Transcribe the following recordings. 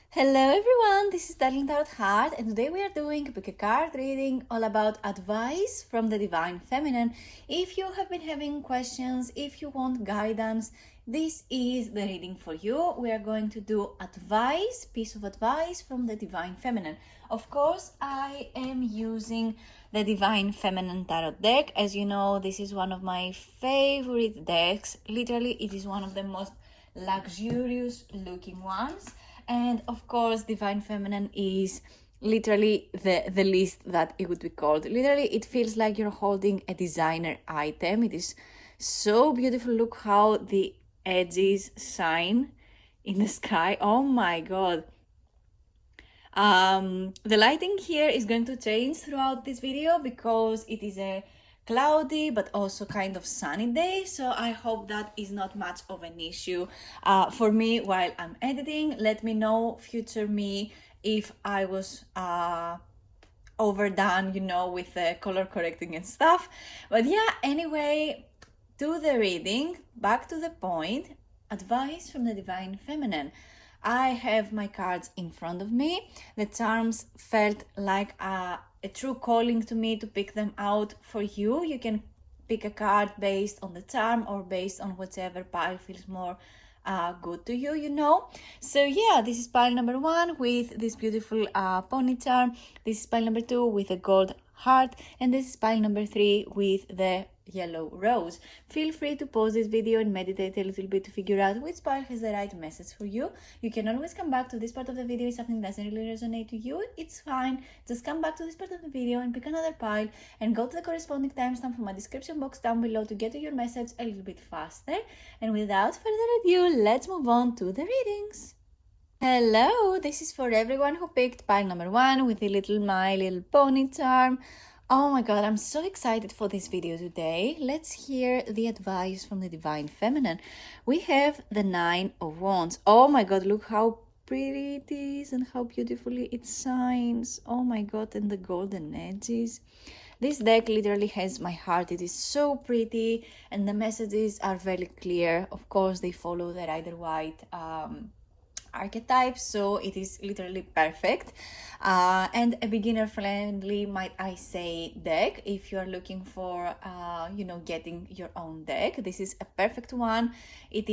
Hello everyone, this is Untitled Chapter, and today we are doing a card reading all about advice from the Divine Feminine. If you have been having questions, if you want guidance, this is the reading for you. We are going to do piece of advice from the Divine Feminine. Of course, I am using the Divine Feminine Tarot deck. As you know, this is one of my favorite decks. Literally, it is one of the most luxurious looking ones, and of course Divine Feminine is literally the least that it would be called. Literally, it feels like you're holding a designer item. It is so beautiful. Look how the edges shine in the sky. Oh my god. The lighting here is going to change throughout this video because it is a cloudy but also kind of sunny day, so I hope that is not much of an issue for me while I'm editing. Let me know, future me, if I was overdone, with the color correcting and stuff. But yeah, anyway, to the reading, back to the point. Advice from the Divine Feminine. I have my cards in front of me. The charms felt like a true calling to me to pick them out for you. You can pick a card based on the charm or based on whichever pile feels more good to you. So yeah, this is pile number 1 with this beautiful pony charm. This is pile number 2 with a gold heart, and this is pile number 3 with the yellow rose. Feel free to pause this video and meditate a little bit to figure out which pile has the right message for you. You can always come back to this part of the video if something doesn't really resonate to you. It's fine. Just come back to this part of the video and pick another pile and go to the corresponding timestamp from my description box down below to get to your message a little bit faster. And without further ado, let's move on to the readings. Hello, this is for everyone who picked pile number 1 with the My Little Pony charm. Oh my god, I'm so excited for this video today. Let's hear the advice from the Divine Feminine. We have the 9 of Wands. Oh my god, look how pretty it is and how beautifully it shines. Oh my god, and the golden edges. This deck literally has my heart. It is so pretty and the messages are very clear. Of course, they follow the Rider-Waite archetype, so it is literally perfect and a beginner friendly, might I say, deck. If you're looking for getting your own deck, this is a perfect one. It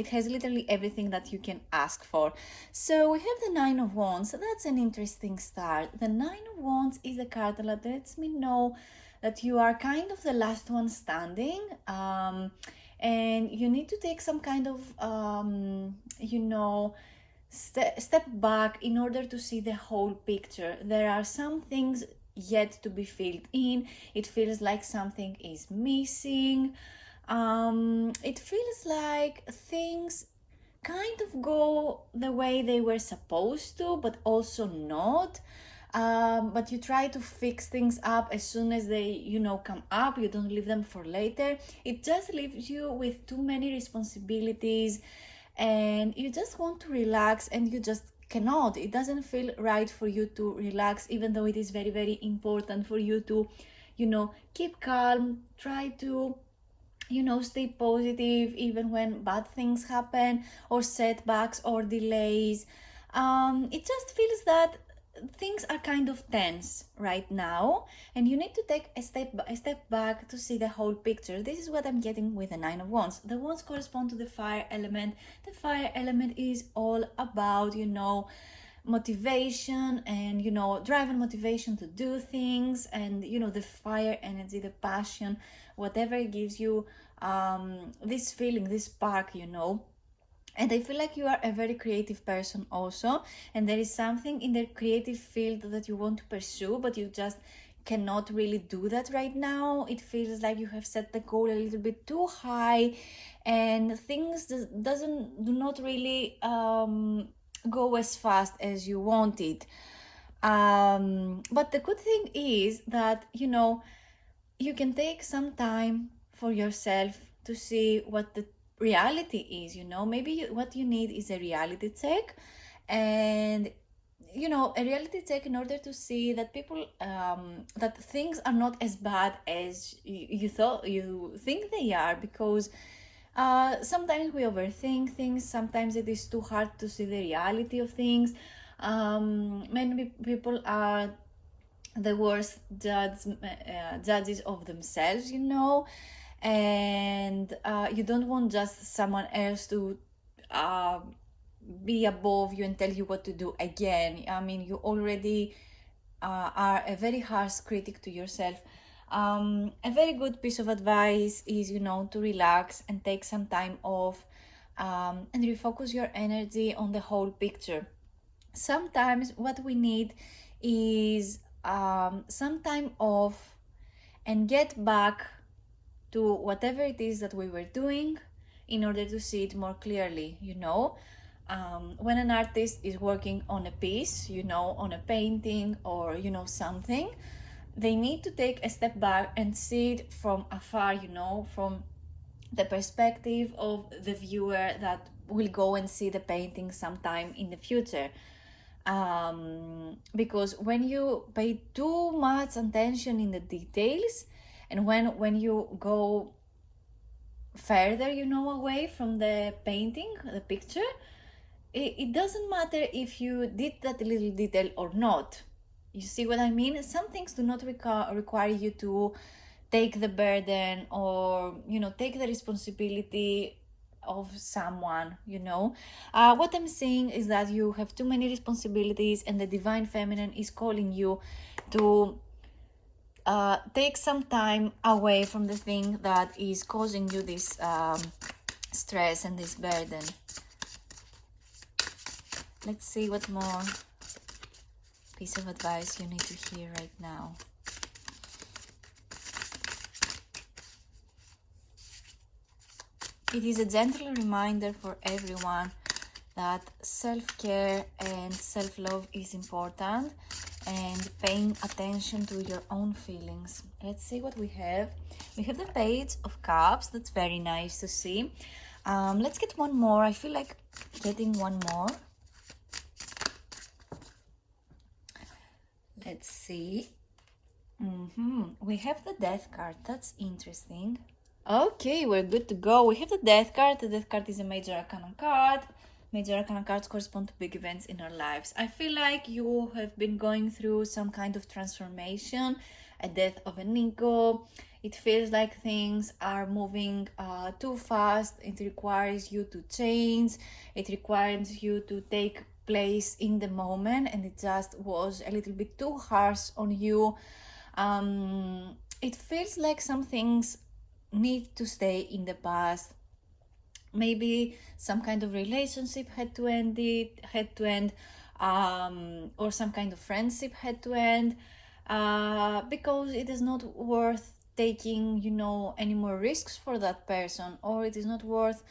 has literally everything that you can ask for. So we have the 9 of Wands. So that's an interesting start. The 9 of Wands is a card that lets me know that you are kind of the last one standing, and you need to take some kind of step back in order to see the whole picture. There are some things yet to be filled in. It feels like something is missing. It feels like things kind of go the way they were supposed to, but also not. But you try to fix things up as soon as they come up. You don't leave them for later. It just leaves you with too many responsibilities and you just want to relax and you just cannot. It doesn't feel right for you to relax, even though it is very, very important for you to keep calm, try to stay positive even when bad things happen or setbacks or delays. It just feels that things are kind of tense right now and you need to take a step back to see the whole picture. This is what I'm getting with the 9 of Wands. The Wands correspond to the fire element. The fire element is all about motivation and drive and motivation to do things, and the fire energy, the passion, whatever gives you this feeling, this spark. And I feel like you are a very creative person also, and there is something in the creative field that you want to pursue, but you just cannot really do that right now. It feels like you have set the goal a little bit too high and things do not really go as fast as you want it. But the good thing is that you can take some time for yourself to see what the reality is. Maybe what you need is a reality check, and a reality check in order to see that people that things are not as bad as you think they are, because Sometimes we overthink things, sometimes it is too hard to see the reality of things. Many people are the worst judges of themselves, and you don't want just someone else to uh, be above you and tell you what to do again. I mean, you already are a very harsh critic to yourself. A very good piece of advice is, to relax and take some time off, and refocus your energy on the whole picture. Sometimes what we need is some time off and get back to whatever it is that we were doing in order to see it more clearly. When an artist is working on a piece, on a painting or something, they need to take a step back and see it from afar, from the perspective of the viewer that will go and see the painting sometime in the future. Because when you pay too much attention in the details, and when you go further, away from the painting, the picture, it doesn't matter if you did that little detail or not. You see what I mean? Some things do not require you to take the burden or take the responsibility of someone. What I'm saying is that you have too many responsibilities, and the divine feminine is calling you to take some time away from the thing that is causing you this stress and this burden. Let's see what more piece of advice you need to hear right now. It is a gentle reminder for everyone that self-care and self-love is important, and paying attention to your own feelings. Let's see what we have. We have the Page of Cups. That's very nice to see. Let's get one more. I feel like getting one more. Let's see. We have the Death card. That's interesting. Okay, we're good to go. We have the Death card. The Death card is a major arcana card. Major arcana cards correspond to big events in our lives. I feel like you have been going through some kind of transformation, a death of an ego. It feels like things are moving too fast. It requires you to change. It requires you to take place in the moment, and it just was a little bit too harsh on you. It feels like some things need to stay in the past. Maybe some kind of relationship had to end, or some kind of friendship had to end, because it is not worth taking, any more risks for that person, or it is not worth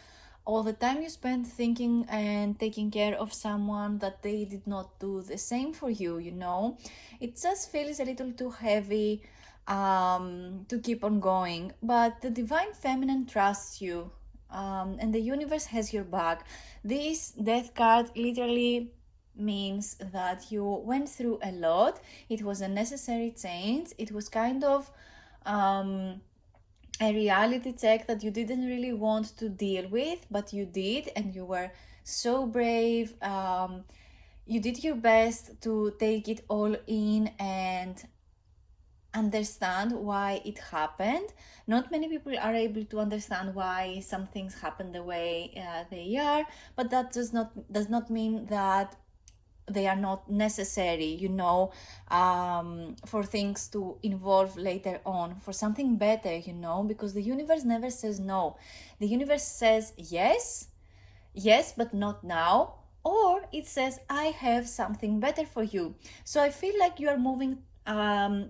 all the time you spend thinking and taking care of someone that they did not do the same for you. It just feels a little too heavy to keep on going, but the divine feminine trusts you, and the universe has your back. This Death card literally means that you went through a lot. It was a necessary change. It was kind of a reality check that you didn't really want to deal with, but you did, and you were so brave. You did your best to take it all in and understand why it happened. Not many people are able to understand why some things happen the way they are, but that does not mean that they are not necessary, for things to evolve later on for something better, because the universe never says no. The universe says yes, but not now, or it says I have something better for you. So I feel like you are moving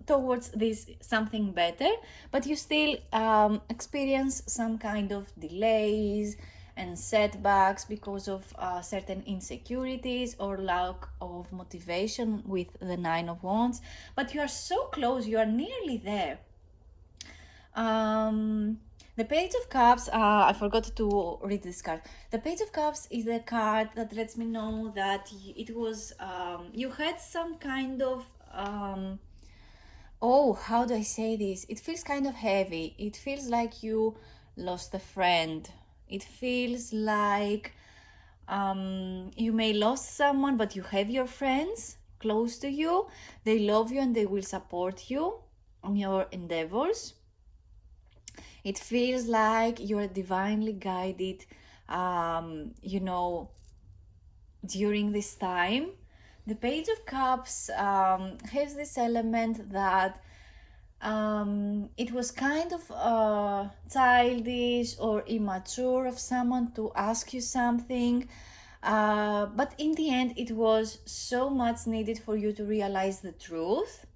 towards this something better, but you still experience some kind of delays and setbacks because of certain insecurities or lack of motivation with the Nine of Wands. But you are so close, you are nearly there. The Page of Cups, I forgot to read this card. The Page of Cups is the card that lets me know that it was, you had some kind of, how do I say this? It feels kind of heavy. It feels like you lost a friend. It feels like you may lost someone, but you have your friends close to you. They love you and they will support you on your endeavors. It feels like you're divinely guided, during this time. The Page of Cups has this element that it was kind of childish or immature of someone to ask you something, but in the end it was so much needed for you to realize the truth.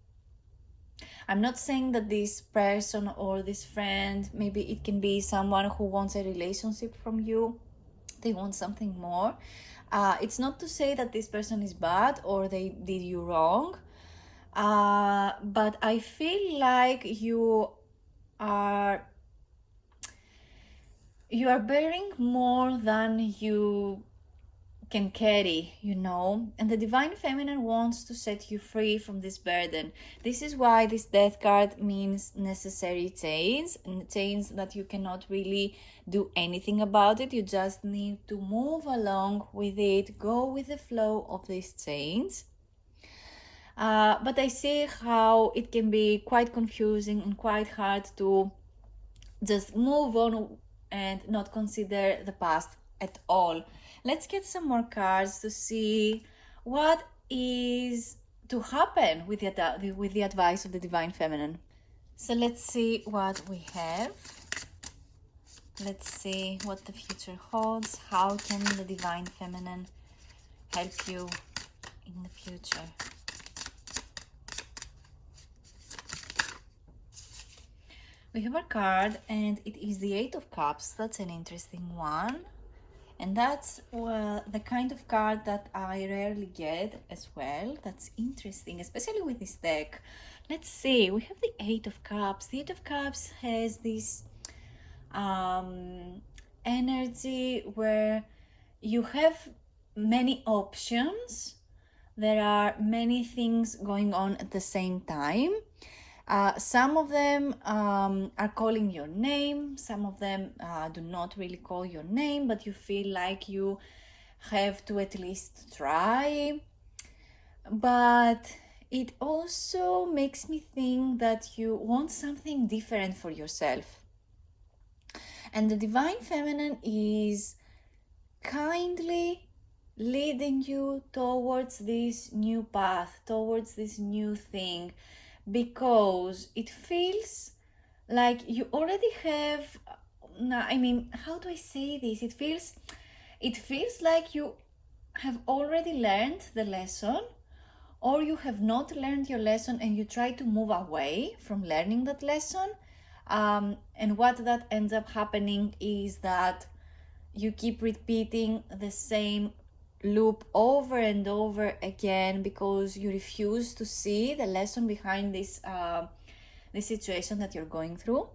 I'm not saying that this person or this friend, maybe it can be someone who wants a relationship from you, they want something more. It's not to say that this person is bad or they did you wrong, but I feel like you are bearing more than you can carry, and the Divine Feminine wants to set you free from this burden. This is why this Death card means necessary chains, and chains that you cannot really do anything about it. You just need to move along with it, go with the flow of these chains. But I see how it can be quite confusing and quite hard to just move on and not consider the past at all. Let's get some more cards to see what is to happen with the advice of the Divine Feminine. So let's see what we have. Let's see what the future holds. How can the Divine Feminine help you in the future? We have a card and it is the Eight of Cups. That's an interesting one. And that's the kind of card that I rarely get as well. That's interesting, especially with this deck. Let's see, we have the Eight of Cups. The Eight of Cups has this energy where you have many options. There are many things going on at the same time. Some of them are calling your name, some of them do not really call your name, but you feel like you have to at least try. But it also makes me think that you want something different for yourself. And the Divine Feminine is kindly leading you towards this new path, towards this new thing, because it feels like you already have, how do I say this? It feels like you have already learned the lesson, or you have not learned your lesson and you try to move away from learning that lesson. And what that ends up happening is that you keep repeating the same loop over and over again because you refuse to see the lesson behind this situation that you're going through.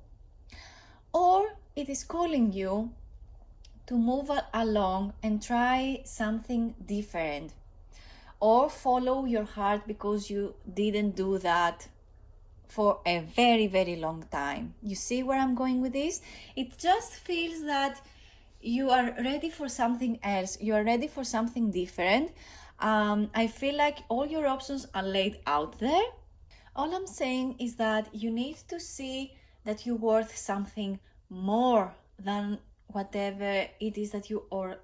Or it is calling you to move along and try something different, or follow your heart because you didn't do that for a very, very long time. You see where I'm going with this? It just feels that you are ready for something else. You are ready for something different. I feel like all your options are laid out there. All I'm saying is that you need to see that you're worth something more than whatever it is that you are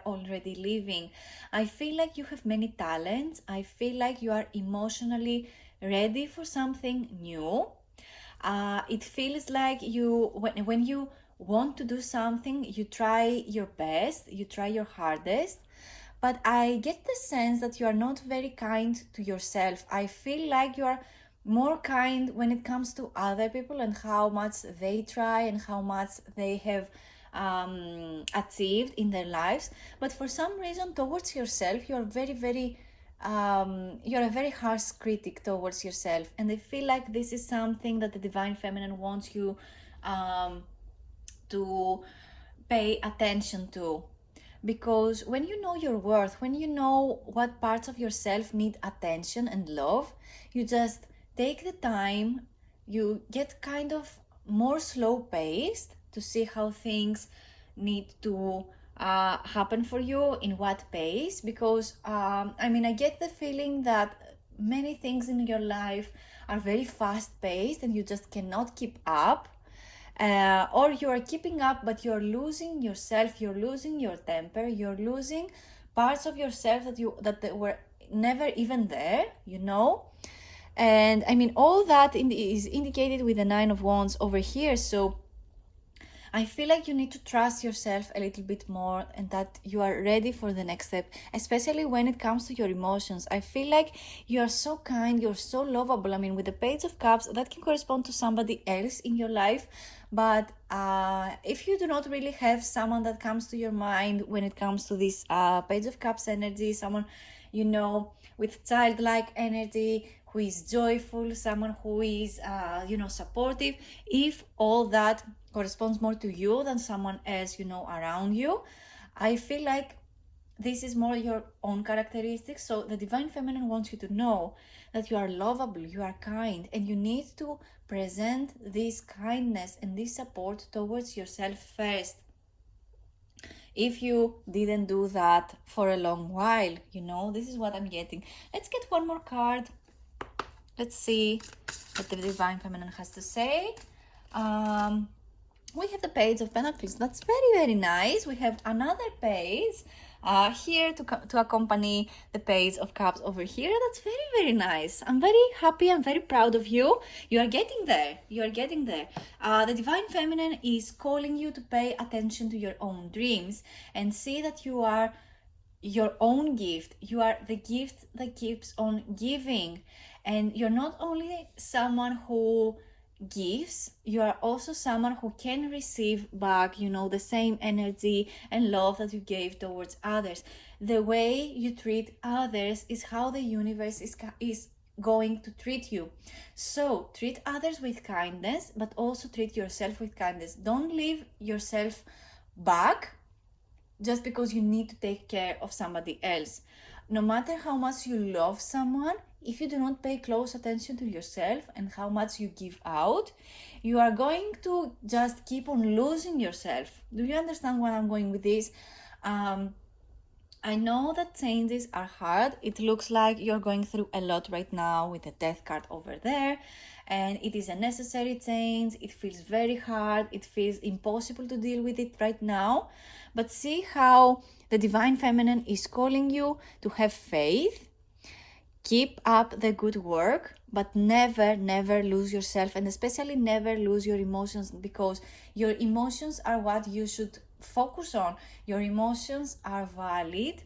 already living. I feel like you have many talents. I feel like you are emotionally ready for something new. It feels like when you want to do something, you try your best, you try your hardest, but I get the sense that you are not very kind to yourself. I feel like you are more kind when it comes to other people and how much they try and how much they have achieved in their lives, but for some reason towards yourself you're very, very you're a very harsh critic towards yourself. And I feel like this is something that the Divine Feminine wants you to pay attention to, because when you know your worth, when you know what parts of yourself need attention and love, you just take the time, you get kind of more slow paced to see how things need to happen for you, in what pace, because I get the feeling that many things in your life are very fast paced and you just cannot keep up, or you are keeping up but you're losing yourself, you're losing your temper, you're losing parts of yourself that were never even there, and all that is indicated with the Nine of Wands over here. So I feel like you need to trust yourself a little bit more and that you are ready for the next step, especially when it comes to your emotions. I feel like you are so kind, you're so lovable. With the Page of Cups, that can correspond to somebody else in your life. But if you do not really have someone that comes to your mind when it comes to this Page of Cups energy, someone, with childlike energy, who is joyful, someone who is, supportive, if all that corresponds more to you than someone else, around you, I feel like this is more your own characteristics. So the Divine Feminine wants you to know that you are lovable, you are kind, and you need to present this kindness and this support towards yourself first. If you didn't do that for a long while, this is what I'm getting. Let's get one more card. Let's see what the Divine Feminine has to say. We have the Page of Pentacles. That's very, very nice. We have another page here to accompany the Page of Cups over here. That's very, very nice. I'm very happy. I'm very proud of you. You are getting there. You are getting there. The Divine Feminine is calling you to pay attention to your own dreams and see that you are your own gift. You are the gift that keeps on giving. And you're not only someone who gives, you are also someone who can receive back, the same energy and love that you gave towards others. The way you treat others is how the universe is going to treat you. So treat others with kindness, but also treat yourself with kindness. Don't leave yourself back just because you need to take care of somebody else. No matter how much you love someone, if you do not pay close attention to yourself and how much you give out, you are going to just keep on losing yourself. Do you understand where I'm going with this? I know that changes are hard. It looks like you're going through a lot right now with the Death card over there, and it is a necessary change. It feels very hard. It feels impossible to deal with it right now. But see how the Divine Feminine is calling you to have faith. Keep up the good work, but never, never lose yourself, and especially never lose your emotions, because your emotions are what you should focus on. Your emotions are valid,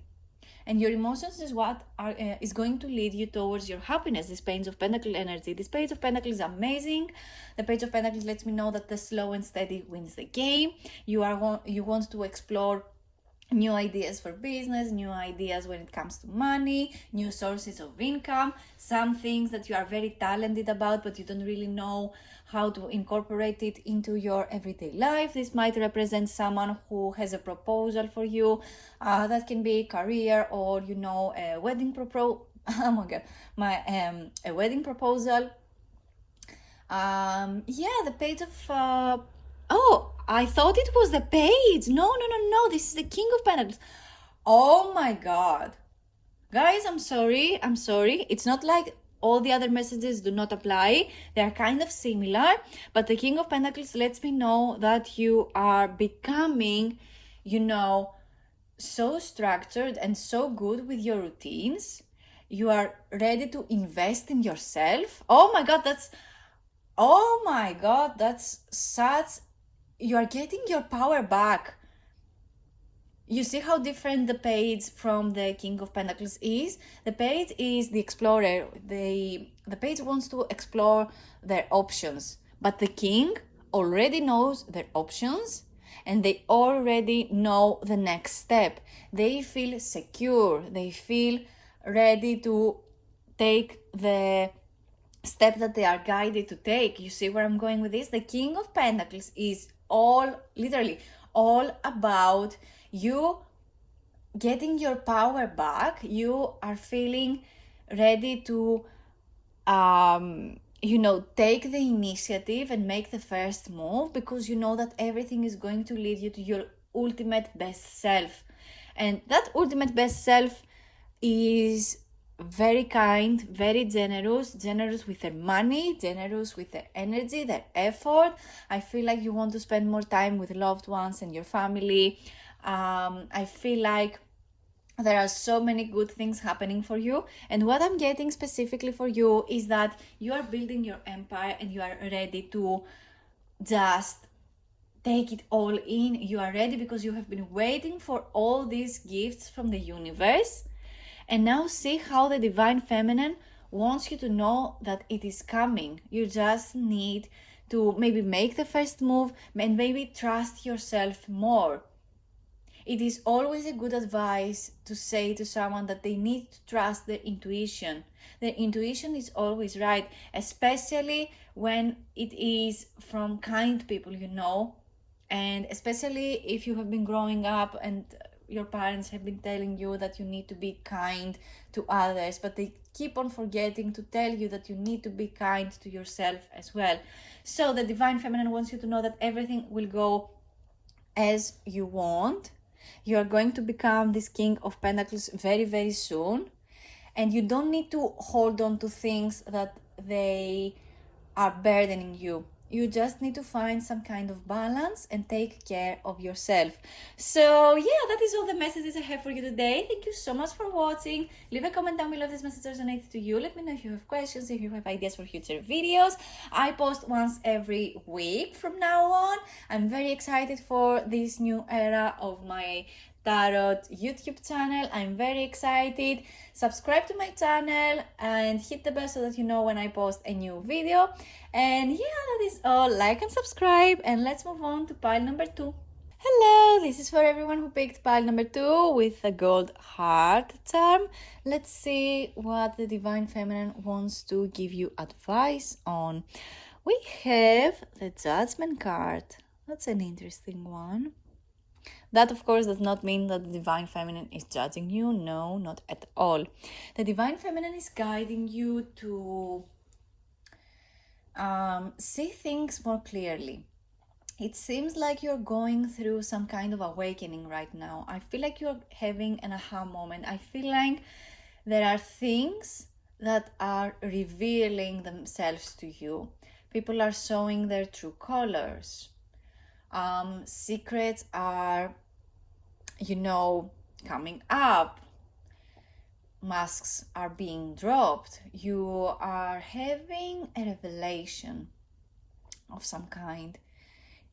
and your emotions is what is going to lead you towards your happiness. This Page of Pentacles energy. This Page of Pentacles is amazing. The Page of Pentacles lets me know that the slow and steady wins the game. You want to explore new ideas for business, new ideas when it comes to money, new sources of income, some things that you are very talented about but you don't really know how to incorporate it into your everyday life. This might represent someone who has a proposal for you. That can be career or a wedding proposal. Oh my god, a wedding proposal. The Page of oh, I thought it was the page. No. This is the King of Pentacles. Oh my god. Guys, I'm sorry. It's not like all the other messages do not apply. They are kind of similar. But the King of Pentacles lets me know that you are becoming, so structured and so good with your routines. You are ready to invest in yourself. Oh my god, that's such... You are getting your power back. You see how different the page from the King of Pentacles is? The page is the explorer. The page wants to explore their options. But the King already knows their options and they already know the next step. They feel secure. They feel ready to take the step that they are guided to take. You see where I'm going with this? The King of Pentacles is literally all about you getting your power back. You are feeling ready to take the initiative and make the first move, because you know that everything is going to lead you to your ultimate best self. And that ultimate best self is very kind, very generous with their money, generous with their energy, their effort. I feel like you want to spend more time with loved ones and your family. I feel like there are so many good things happening for you, and what I'm getting specifically for you is that you are building your empire and you are ready to just take it all in. You are ready because you have been waiting for all these gifts from the universe, and now see how the divine feminine wants you to know that it is coming. You just need to maybe make the first move and maybe trust yourself more. It is always a good advice to say to someone that they need to trust their intuition. Their intuition is always right, especially when it is from kind people, and especially if you have been growing up and your parents have been telling you that you need to be kind to others, but they keep on forgetting to tell you that you need to be kind to yourself as well. So the divine feminine wants you to know that everything will go as you want. You are going to become this King of Pentacles very, very soon. And you don't need to hold on to things that they are burdening you. You just need to find some kind of balance and take care of yourself. So yeah, that is all the messages I have for you today. Thank you so much for watching. Leave a comment down below if this message resonated to you. Let me know if you have questions, if you have ideas for future videos. I post once every week from now on. I'm very excited for this new era of my Tarot YouTube channel. I'm very excited. Subscribe to my channel and hit the bell so that you know when I post a new video. And yeah, that is all. Like and subscribe, and let's move on to pile number 2. Hello, this is for everyone who picked pile number 2 with the gold heart charm. Let's see what the divine feminine wants to give you advice on. We have the Judgment card. That's an interesting one. That, of course, does not mean that the divine feminine is judging you. No, not at all. The divine feminine is guiding you to see things more clearly. It seems like you're going through some kind of awakening right now. I feel like you're having an aha moment. I feel like there are things that are revealing themselves to you. People are showing their true colors. Secrets are, coming up. Masks are being dropped. You are having a revelation of some kind.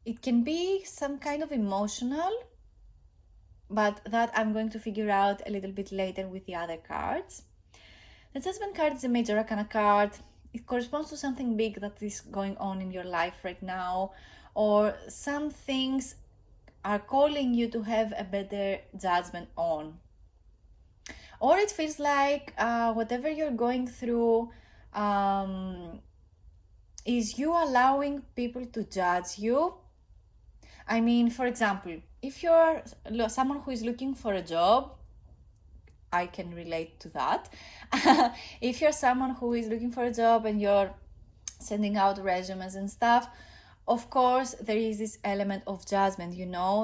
It can be some kind of emotional, but that I'm going to figure out a little bit later with the other cards. The Judgment card is a major arcana card. It corresponds to something big that is going on in your life right now, or some things are calling you to have a better judgment on. Or it feels like whatever you're going through is you allowing people to judge you. I mean, for example, if you're someone who is looking for a job, I can relate to that. If you're someone who is looking for a job and you're sending out resumes and stuff, of course, there is this element of judgment,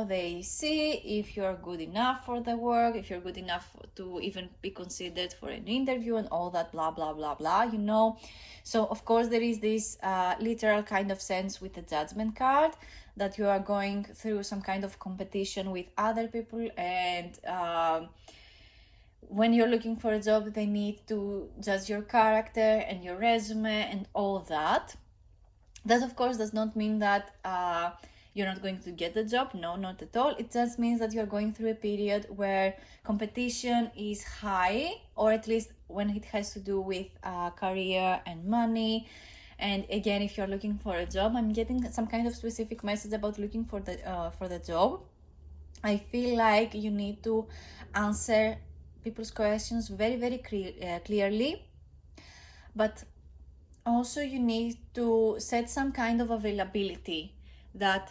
they see if you're good enough for the work, if you're good enough to even be considered for an interview and all that, blah, blah, blah, blah, So, of course, there is this literal kind of sense with the Judgment card that you are going through some kind of competition with other people, and when you're looking for a job, they need to judge your character and your resume and all that. That, of course, does not mean that you're not going to get the job. No, not at all. It just means that you're going through a period where competition is high, or at least when it has to do with career and money. And again, if you're looking for a job, I'm getting some kind of specific message about looking for the job. I feel like you need to answer people's questions very, very clearly. But also, you need to set some kind of availability so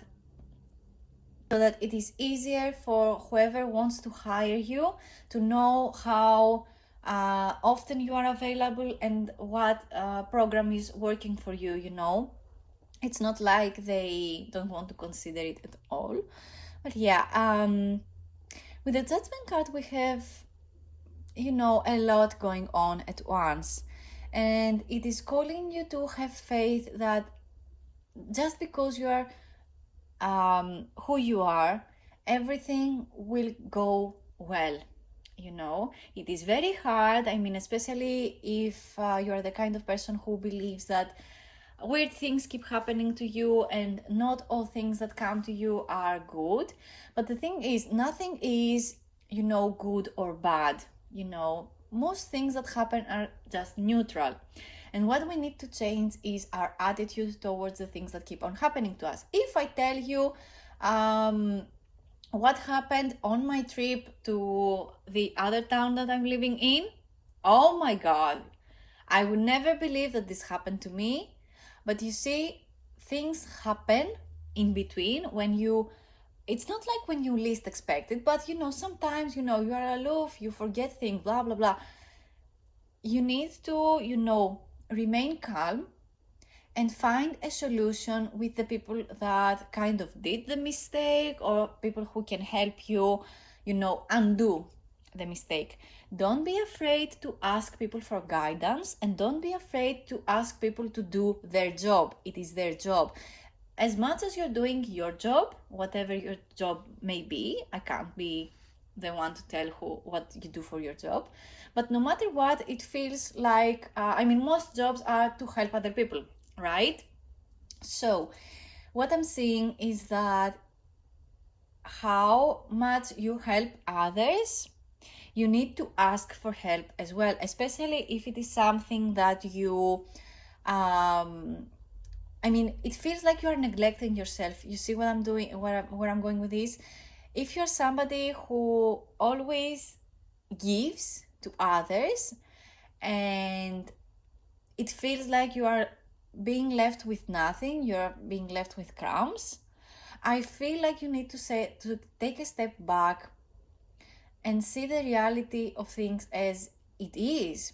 that it is easier for whoever wants to hire you to know how often you are available and what program is working for you, It's not like they don't want to consider it at all, But yeah, with the Judgment card, we have, a lot going on at once. And it is calling you to have faith that just because you are who you are, everything will go well. It is very hard. I mean, especially if you are the kind of person who believes that weird things keep happening to you and not all things that come to you are good. But the thing is, nothing is, good or bad. Most things that happen are just neutral. And what we need to change is our attitude towards the things that keep on happening to us. If I tell you what happened on my trip to the other town that I'm living in, oh my God, I would never believe that this happened to me. But you see, things happen in between it's not like when you least expect it, but sometimes, you are aloof, you forget things, blah, blah, blah. You need to, remain calm and find a solution with the people that kind of did the mistake, or people who can help you, undo the mistake. Don't be afraid to ask people for guidance, and don't be afraid to ask people to do their job. It is their job. As much as you're doing your job, whatever your job may be, I can't be the one to tell what you do for your job, but no matter what, it feels like, most jobs are to help other people, right? So what I'm seeing is that how much you help others, you need to ask for help as well, especially if it is something that you it feels like you are neglecting yourself. You see what I'm doing, where I'm going with this? If you're somebody who always gives to others and it feels like you are being left with nothing, you're being left with crumbs, I feel like you need to take a step back and see the reality of things as it is.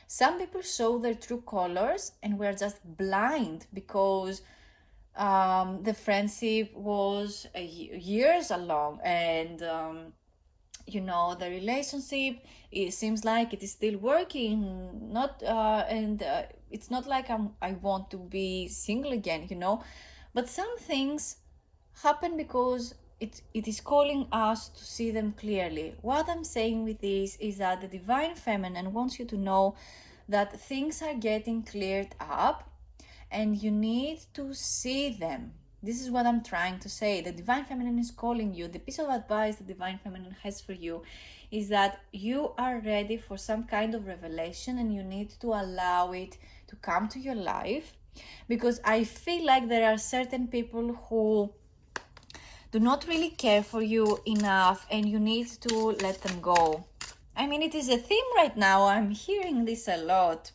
Some people show their true colors and we're just blind because the friendship was years along, and the relationship, it seems like it is still working, it's not like I want to be single again, but some things happen because it is calling us to see them clearly. What I'm saying with this is that the Divine Feminine wants you to know that things are getting cleared up and you need to see them. This is what I'm trying to say. The Divine Feminine is calling you. The piece of advice the Divine Feminine has for you is that you are ready for some kind of revelation and you need to allow it to come to your life, because I feel like there are certain people who do not really care for you enough and you need to let them go. It is a theme right now. I'm hearing this a lot.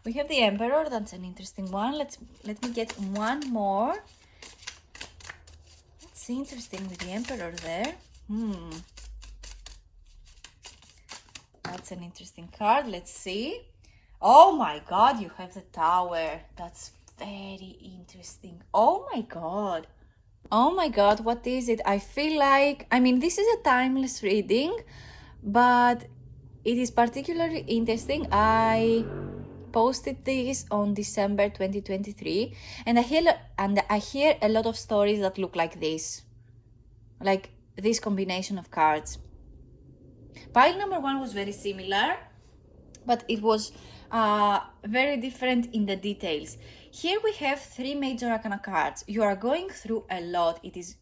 We have the Emperor. That's an interesting one. Let me get one more. That's interesting with the Emperor there. That's an interesting card. Let's see. Oh my God, you have the Tower. That's very interesting. Oh my God. Oh my God, what is it? I feel like, this is a timeless reading, but it is particularly interesting. I posted this on December 2023, and I hear a lot of stories that look like this combination of cards. Pile number 1 was very similar, but it was very different in the details. Here we have 3 major arcana cards. You are going through a lot. It is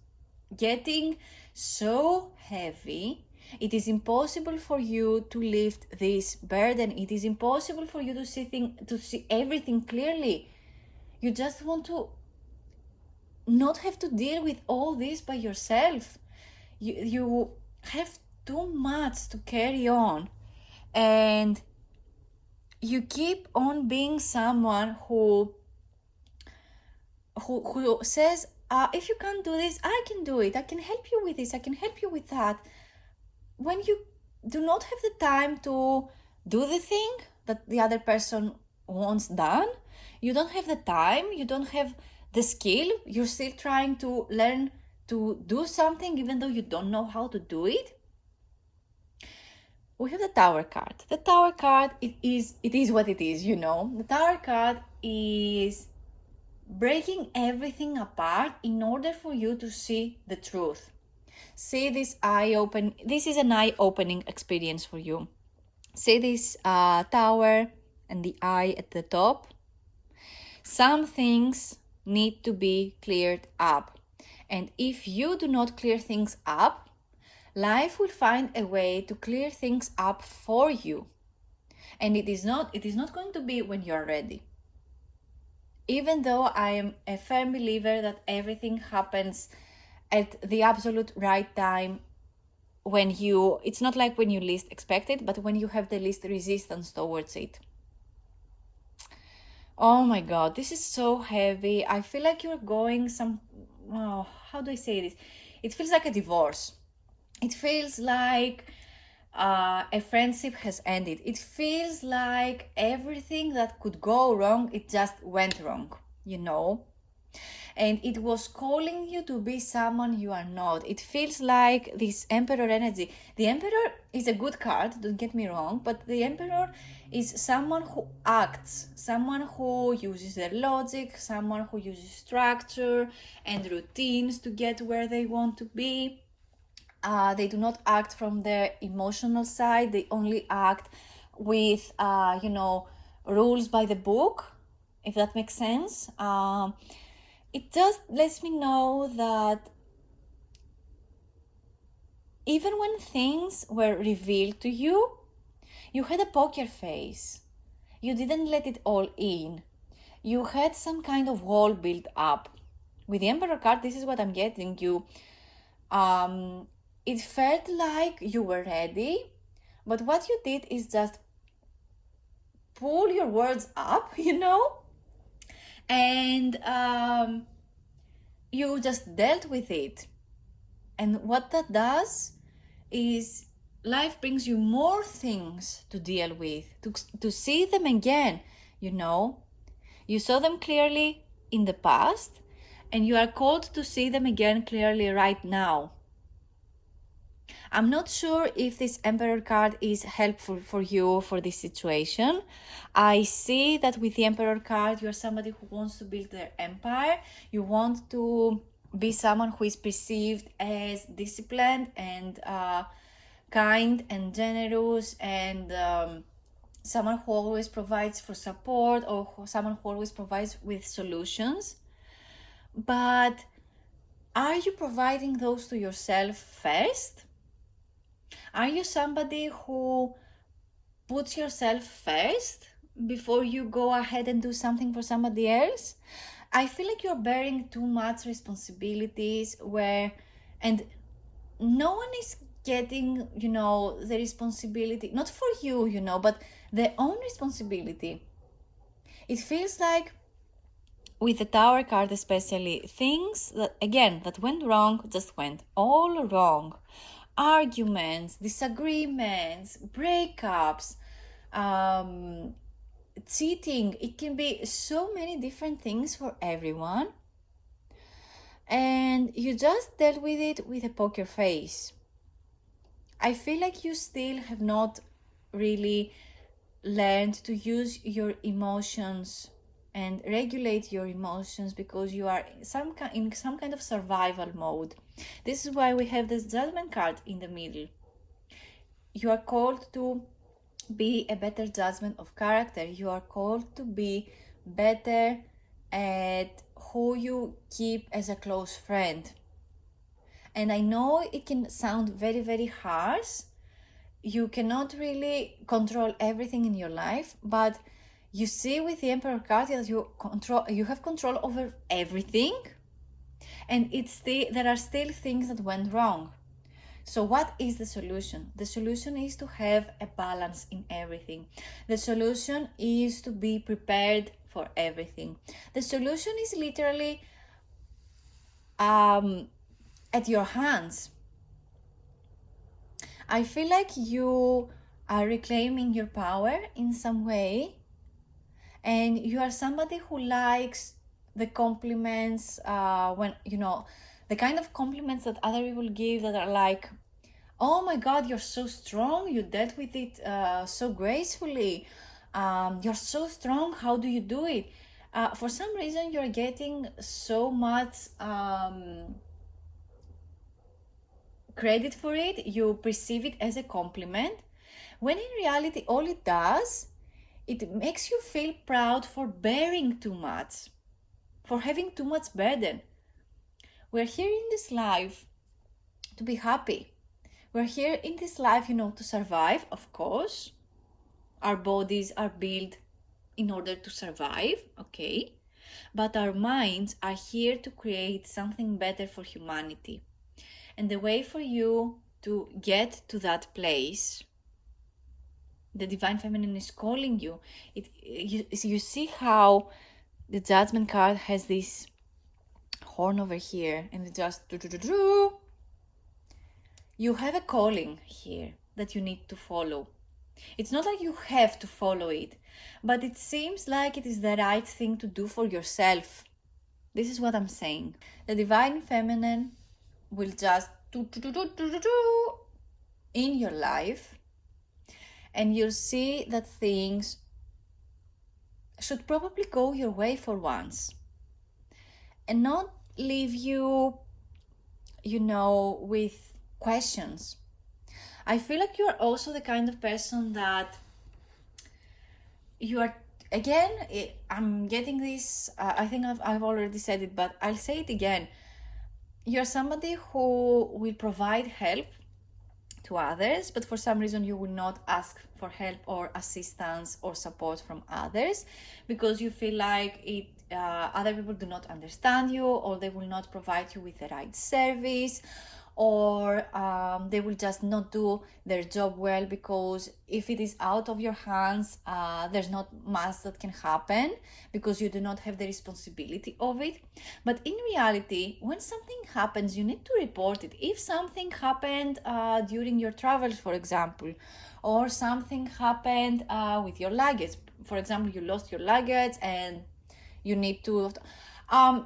getting so heavy. It is impossible for you to lift this burden. It is impossible for you to see everything clearly. You just want to not have to deal with all this by yourself. You have too much to carry on, and you keep on being someone who says, if you can't do this, I can do it. I can help you with this. I can help you with that. When you do not have the time to do the thing that the other person wants done, you don't have the time, you don't have the skill, you're still trying to learn to do something even though you don't know how to do it. We have the Tower card. The Tower card, it is what it is, you know. The Tower card is breaking everything apart in order for you to see the truth. See this this is an eye-opening experience for you. See this tower and the eye at the top. Some things need to be cleared up. And if you do not clear things up, life will find a way to clear things up for you. And it is not going to be when you're ready. Even though I am a firm believer that everything happens at the absolute right time, it's not like when you least expect it, but when you have the least resistance towards it. Oh my God, this is so heavy. I feel like you're going how do I say this? It feels like a divorce. It feels like a friendship has ended. It feels like everything that could go wrong, it just went wrong, you know? And it was calling you to be someone you are not. It feels like this Emperor energy. The Emperor is a good card, don't get me wrong, but the Emperor is someone who acts, someone who uses their logic, someone who uses structure and routines to get where they want to be. They do not act from their emotional side. They only act with, rules by the book, if that makes sense. It just lets me know that even when things were revealed to you, you had a poker face. You didn't let it all in. You had some kind of wall built up. With the Emperor card, this is what I'm getting you. It felt like you were ready, but what you did is just pull your words up, you know, and you just dealt with it. And what that does is life brings you more things to deal with, to see them again, you know. You saw them clearly in the past, and you are called to see them again clearly right now. I'm not sure if this Emperor card is helpful for you for this situation. I see that with the Emperor card, you're somebody who wants to build their empire. You want to be someone who is perceived as disciplined and kind and generous, and someone who always provides for support, or someone who always provides with solutions. But are you providing those to yourself first? Are you somebody who puts yourself first before you go ahead and do something for somebody else? I feel like you're bearing too much responsibilities and no one is getting, the responsibility, not for you, but their own responsibility. It feels like with the Tower card especially, things that went wrong just went all wrong. Arguments, disagreements, breakups, cheating. It can be so many different things for everyone. And you just dealt with it with a poker face. I feel like you still have not really learned to use your emotions and regulate your emotions, because you are in some kind of survival mode. This is why we have this Judgment card in the middle. You are called to be a better judgment of character. You are called to be better at who you keep as a close friend. And I know it can sound very, very harsh. You cannot really control everything in your life, but you see with the Emperor card that you have control over everything, and there are still things that went wrong. So what is the solution? The solution is to have a balance in everything. The solution is to be prepared for everything. The solution is literally at your hands. I feel like you are reclaiming your power in some way, and you are somebody who likes the compliments, when the kind of compliments that other people give that are like, oh my God, you're so strong, you dealt with it so gracefully, you're so strong, how do you do it? For some reason, you're getting so much credit for it, you perceive it as a compliment, when in reality, all it does, it makes you feel proud for bearing too much, for having too much burden. We're here in this life to be happy. We're here in this life, to survive, of course. Our bodies are built in order to survive, okay? But our minds are here to create something better for humanity. And the way for you to get to that place, the Divine Feminine is calling you. You see how the Judgment card has this horn over here, and it just you have a calling here that you need to follow. It's not like you have to follow it, but it seems like it is the right thing to do for yourself. This is what I'm saying. The Divine Feminine will just in your life, and you'll see that things should probably go your way for once and not leave you, with questions. I feel like you are also the kind of person that you are, again, I'm getting this, I think I've already said it, but I'll say it again. You're somebody who will provide help to others, but for some reason you will not ask for help or assistance or support from others because you feel like other people do not understand you, or they will not provide you with the right service, or they will just not do their job well, because if it is out of your hands, there's not much that can happen because you do not have the responsibility of it. But in reality, when something happens, you need to report it. If something happened during your travels, for example, or something happened with your luggage, for example, you lost your luggage and you need to,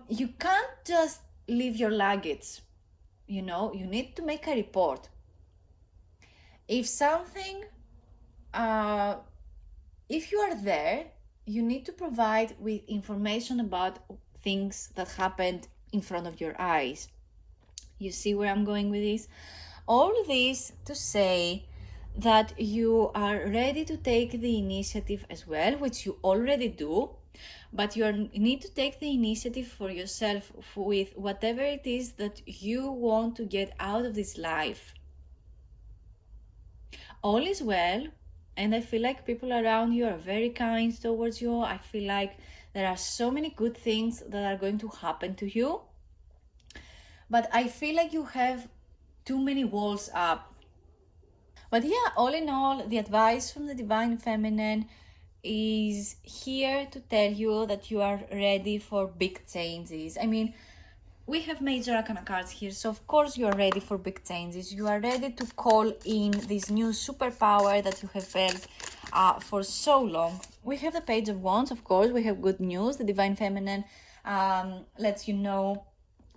you can't just leave your luggage. You need to make a report. If something, if you are there, you need to provide with information about things that happened in front of your eyes. You see where I'm going with this? All this to say that you are ready to take the initiative as well, which you already do, but you need to take the initiative for yourself with whatever it is that you want to get out of this life. All is well, and I feel like people around you are very kind towards you. I feel like there are so many good things that are going to happen to you, but I feel like you have too many walls up. But yeah, all in all, the advice from the Divine Feminine is here to tell you that you are ready for big changes. I mean, we have major arcana cards here, so of course you are ready for big changes. You are ready to call in this new superpower that you have felt for so long. We have the Page of Wands, of course. We have good news. The Divine Feminine lets you know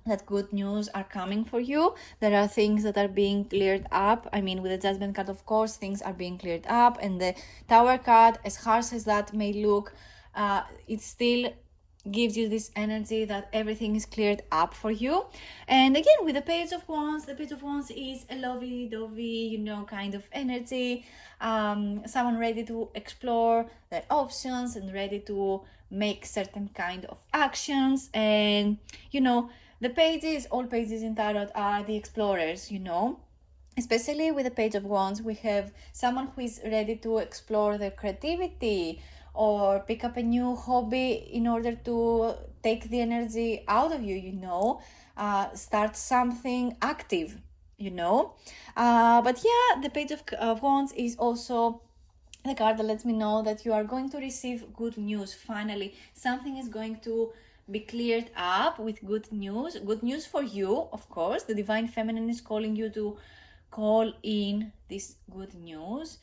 that good news are coming for you. There are things that are being cleared up. I mean, with the Judgment card, of course, things are being cleared up. And the Tower card, as harsh as that may look, it still gives you this energy that everything is cleared up for you. And again, with the Page of Wands, the Page of Wands is a lovey-dovey, kind of energy. Someone ready to explore their options and ready to make certain kind of actions. And, the pages, all pages in Tarot are the explorers, Especially with the Page of Wands, we have someone who is ready to explore their creativity or pick up a new hobby in order to take the energy out of you, start something active, But yeah, the Page of Wands is also the card that lets me know that you are going to receive good news. Finally, something is going to be cleared up with good news for you. Of course, the Divine Feminine is calling you to call in this good news,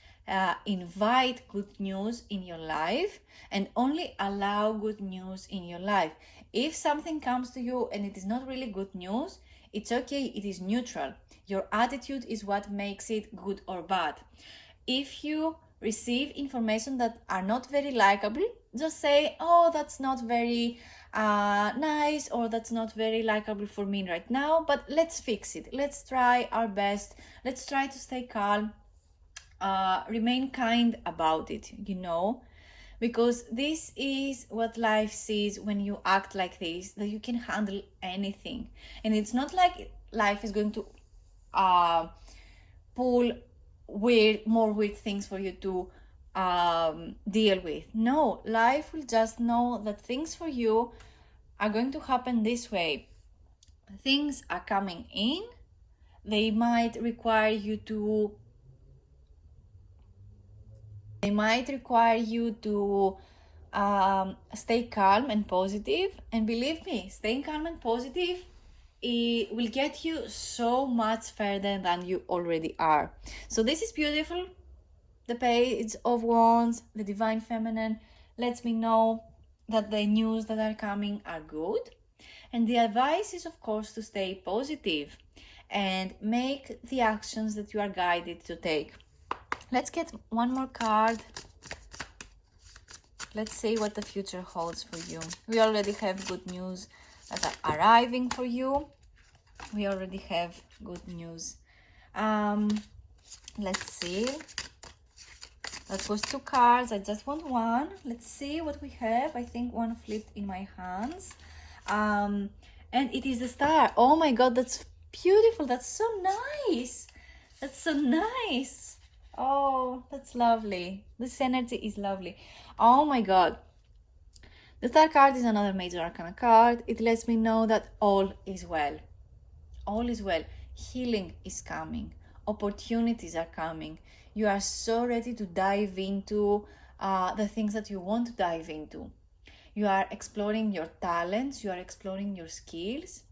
invite good news in your life, and only allow good news in your life. If something comes to you and it is not really good news, It's okay, it is neutral. Your attitude is what makes it good or bad. If you receive information that are not very likable, just say, oh, that's not very nice, or that's not very likable for me right now, but let's fix it. Let's try our best. Let's try to stay calm. Remain kind about it, because this is what life sees when you act like this, that you can handle anything. And it's not like life is going to pull more weird things for you to deal with. No, life will just know that things for you are going to happen this way. Things are coming in. They might require you to stay calm and positive. And believe me, staying calm and positive, it will get you so much further than you already are. So this is beautiful. The Page of Wands, the Divine Feminine, lets me know that the news that are coming are good. And the advice is, of course, to stay positive and make the actions that you are guided to take. Let's get one more card. Let's see what the future holds for you. We already have good news that are arriving for you. We already have good news. Let's see. That was 2 cards. I just want one. Let's see what we have. I think one flipped in my hands. And it is the Star. Oh my God, that's beautiful. That's so nice. That's so nice. Oh, that's lovely. This energy is lovely. Oh my God. The Star card is another major arcana card. It lets me know that all is well. All is well. Healing is coming. Opportunities are coming. You are so ready to dive into the things that you want to dive into. You are exploring your talents. You are exploring your skills.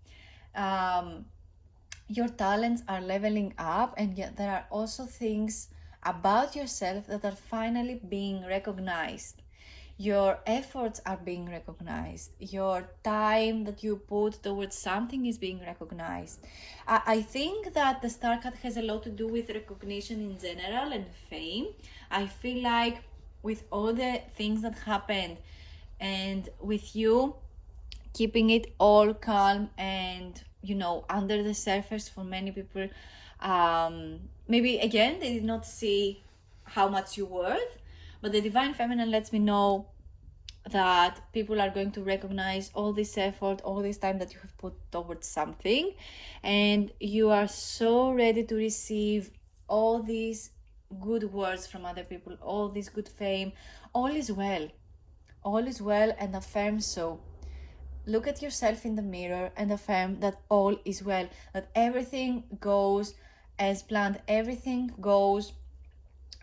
Your talents are leveling up, and yet there are also things about yourself that are finally being recognized. Your efforts are being recognized. Your time that you put towards something is being recognized. I think that the Star card has a lot to do with recognition in general and fame. I feel like with all the things that happened, and with you keeping it all calm and, under the surface, for many people, maybe again they did not see how much you're worth, but the Divine Feminine lets me know that people are going to recognize all this effort, all this time that you have put towards something, and you are so ready to receive all these good words from other people, all this good fame. All is well. All is well, and affirm so. Look at yourself in the mirror and affirm that all is well, that everything goes as planned, everything goes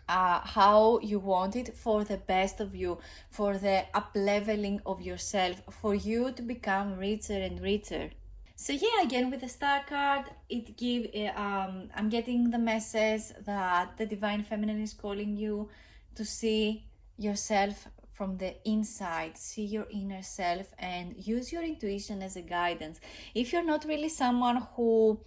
how you want it, for the best of you, for the up-leveling of yourself, for you to become richer and richer. So yeah, again with the Star card, I'm getting the message that the Divine Feminine is calling you to see yourself from the inside, see your inner self, and use your intuition as a guidance. If you're not really someone who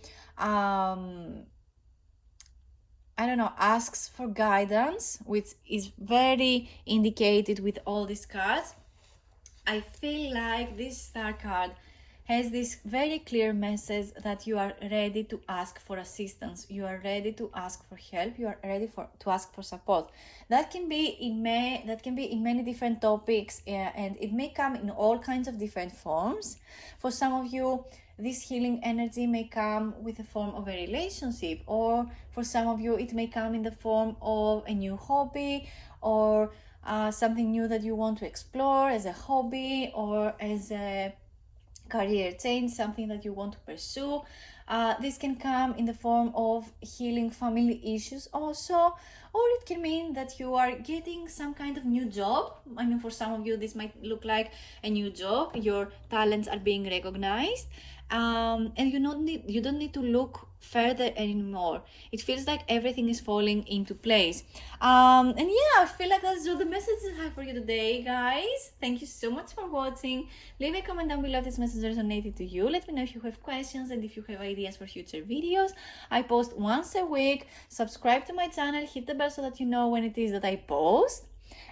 asks for guidance, which is very indicated with all these cards, I feel like this Star card has this very clear message that you are ready to ask for assistance, you are ready to ask for help, you are ready to ask for support. That can be in many different topics, and it may come in all kinds of different forms. For some of you, this healing energy may come with the form of a relationship, or for some of you it may come in the form of a new hobby, or something new that you want to explore as a hobby or as a career change, something that you want to pursue. This can come in the form of healing family issues also, or it can mean that you are getting some kind of new job. I mean, for some of you this might look like a new job. Your talents are being recognized, And you don't need to look further anymore. It feels like everything is falling into place. And yeah, I feel like that's all the messages I have for you today, guys. Thank you so much for watching. Leave a comment down below if this message resonated to you. Let me know if you have questions and if you have ideas for future videos. I post once a week. Subscribe to my channel, hit the bell so that you know when it is that I post.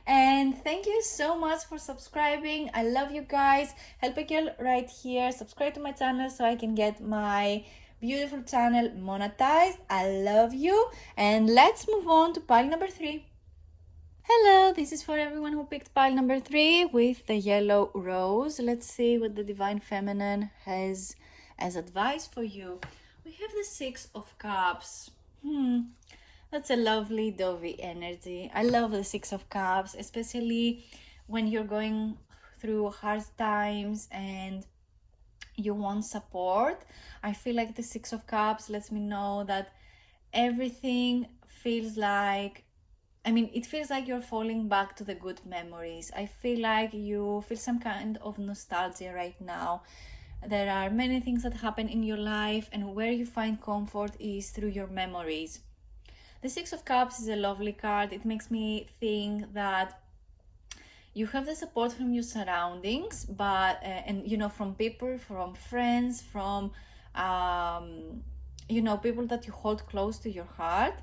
And thank you so much for subscribing. I love you guys. Help a girl right here. Subscribe to my channel so I can get my beautiful channel monetized. I love you. And let's move on to pile number 3. Hello, this is for everyone who picked pile number 3 with the yellow rose. Let's see what the Divine Feminine has as advice for you. We have the 6 of Cups. That's a lovely dovey energy. I love the 6 of Cups, especially when you're going through hard times and you want support. I feel like the 6 of Cups lets me know that everything feels like, it feels like you're falling back to the good memories. I feel like you feel some kind of nostalgia right now. There are many things that happen in your life, and where you find comfort is through your memories. The 6 of Cups is a lovely card. It makes me think that you have the support from your surroundings, but from people, from friends, from people that you hold close to your heart.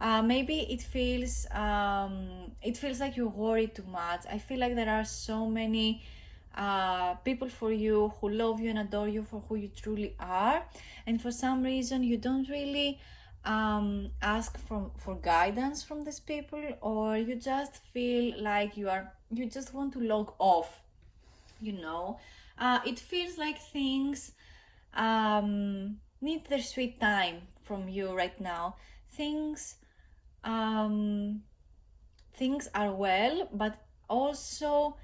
Maybe it feels like you worry too much. I feel like there are so many people for you who love you and adore you for who you truly are, and for some reason you don't really ask for guidance from these people, or you just feel like you just want to log off. It feels like things need their sweet time from you right now. Things are well, but also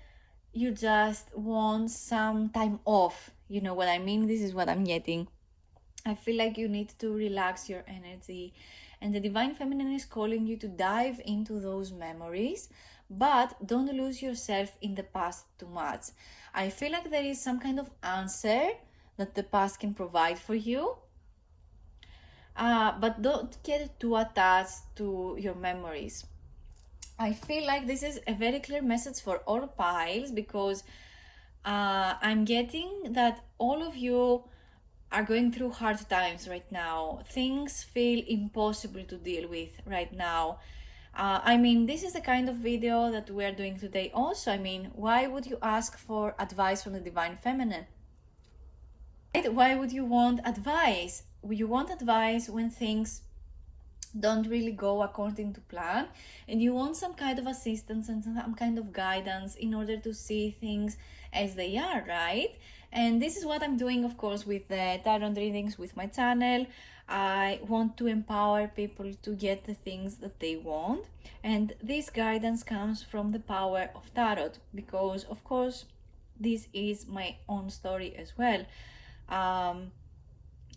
you just want some time off. You know what I mean? This is what I'm getting. I feel like you need to relax your energy, and the Divine Feminine is calling you to dive into those memories, but don't lose yourself in the past too much. I feel like there is some kind of answer that the past can provide for you, but don't get too attached to your memories. I feel like this is a very clear message for all piles, because I'm getting that all of you are going through hard times right now. Things feel impossible to deal with right now. This is the kind of video that we're doing today also. Why would you ask for advice from the Divine Feminine? Right? Why would you want advice? You want advice when things don't really go according to plan, and you want some kind of assistance and some kind of guidance in order to see things as they are, right? And this is what I'm doing, of course, with the tarot readings with my channel. I want to empower people to get the things that they want, and this guidance comes from the power of tarot, because of course this is my own story as well.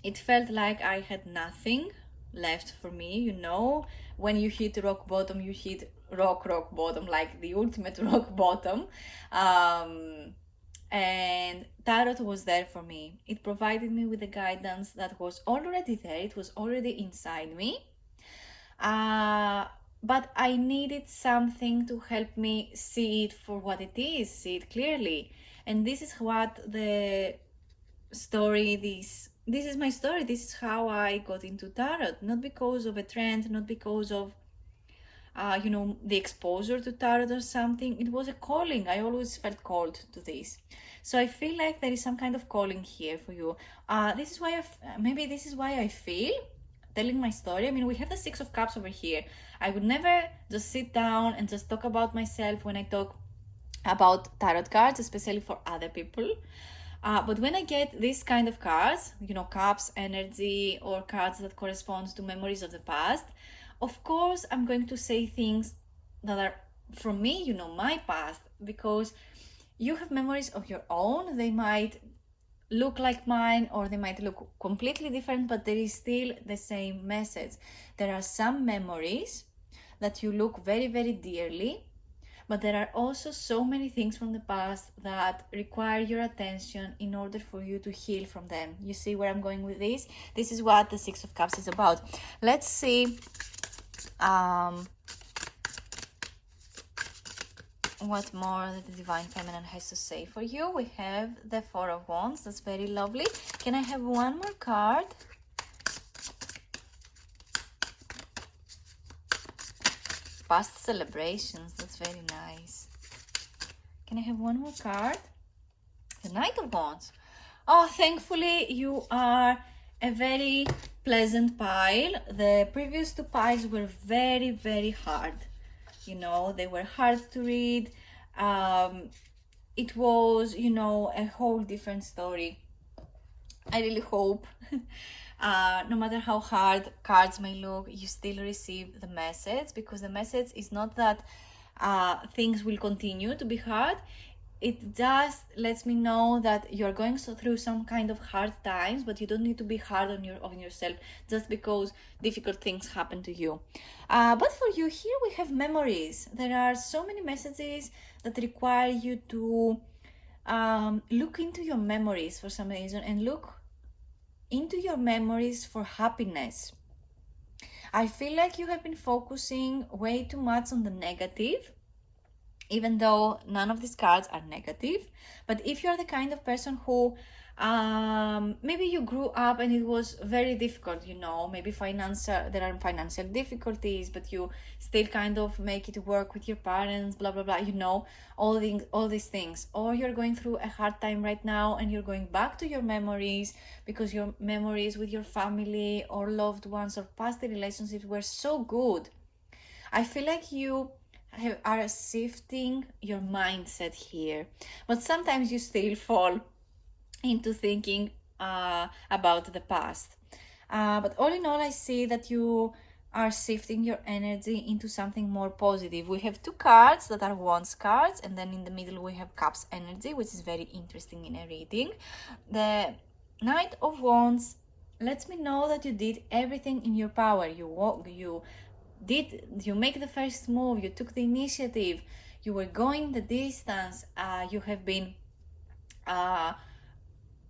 It felt like I had nothing left for me. When you hit rock bottom, you hit rock bottom, like the ultimate rock bottom. And tarot was there for me. It provided me with the guidance that was already there. It was already inside me, but I needed something to help me see it for what it is, see it clearly. And this is what the story, this is my story. This is how I got into tarot, not because of a trend, not because of the exposure to tarot or something. It was a calling. I always felt called to this. So I feel like there is some kind of calling here for you. This is why I feel telling my story. We have the 6 of Cups over here. I would never just sit down and just talk about myself when I talk about tarot cards, especially for other people. But when I get this kind of cards, cups energy, or cards that correspond to memories of the past, of course I'm going to say things that are from me, my past, because you have memories of your own. They might look like mine, or they might look completely different, but there is still the same message. There are some memories that you look very, very dearly, but there are also so many things from the past that require your attention in order for you to heal from them. You see where I'm going with this? This is what the Six of Cups is about. Let's see what more the Divine Feminine has to say for you. We have the Four of Wands. That's very lovely. Can I have one more card? Past celebrations. That's very nice. Can I have one more card? The Knight of Wands. Oh, thankfully you are a very pleasant pile. The previous two piles were very, very hard. You know, they were hard to read. It was, you know, a whole different story. I really hope no matter how hard cards may look, you still receive the message, because the message is not that things will continue to be hard. It just lets me know that you're going through some kind of hard times, but you don't need to be hard on yourself just because difficult things happen to you. But for you, here we have memories. There are so many messages that require you to look into your memories for some reason, and look into your memories for happiness. I feel like you have been focusing way too much on the negative, even though none of these cards are negative. But if you're the kind of person who maybe you grew up and it was very difficult, you know, maybe there are financial difficulties, but you still kind of make it work with your parents, blah blah blah, you know, all these things. Or you're going through a hard time right now and you're going back to your memories because your memories with your family or loved ones or past relationships were so good. I feel like you are shifting your mindset here, but sometimes you still fall into thinking about the past. But all in all, I see that you are shifting your energy into something more positive. We have two cards that are Wands cards, and then in the middle we have Cups energy, which is very interesting in a reading. The Knight of Wands lets me know that you did everything in your power. You make the first move, you took the initiative, you were going the distance, you have been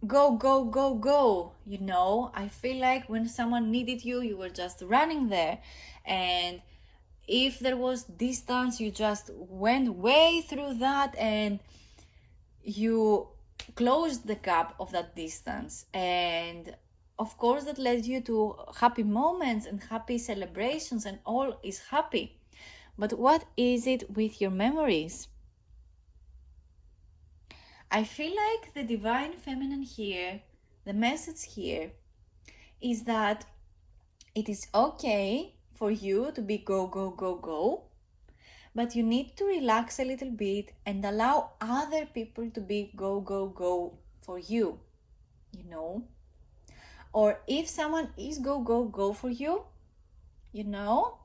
go, you know. I feel like when someone needed you, you were just running there, and if there was distance, you just went way through that and you closed the gap of that distance. And of course that led you to happy moments and happy celebrations, and all is happy. But what is it with your memories? I feel like the Divine Feminine here, the message here, is that it is okay for you to be go, but you need to relax a little bit and allow other people to be go for you, you know. Or if someone is go for you, you know,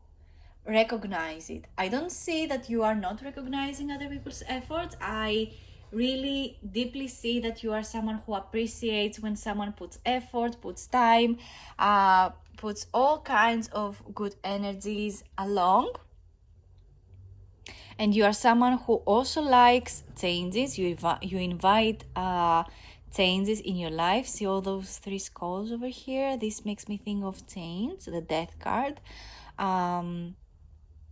recognize it. I don't see that you are not recognizing other people's efforts. I really deeply see that you are someone who appreciates when someone puts effort, puts time, puts all kinds of good energies along. And you are someone who also likes changes. You invite changes in your life. See all those three skulls over here? This makes me think of change, the Death card.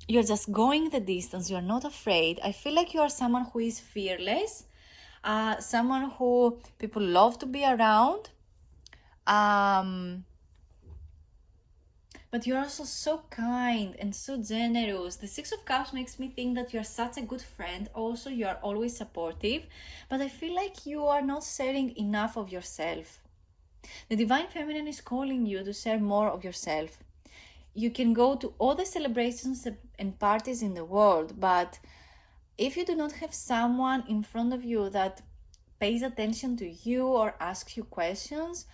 You're just going the distance. You're not afraid. I feel like you are someone who is fearless, someone who people love to be around, but you're also so kind and so generous. The Six of Cups makes me think that you're such a good friend. Also, you are always supportive, but I feel like you are not sharing enough of yourself. The Divine Feminine is calling you to share more of yourself. You can go to all the celebrations and parties in the world, but if you do not have someone in front of you that pays attention to you or asks you questions,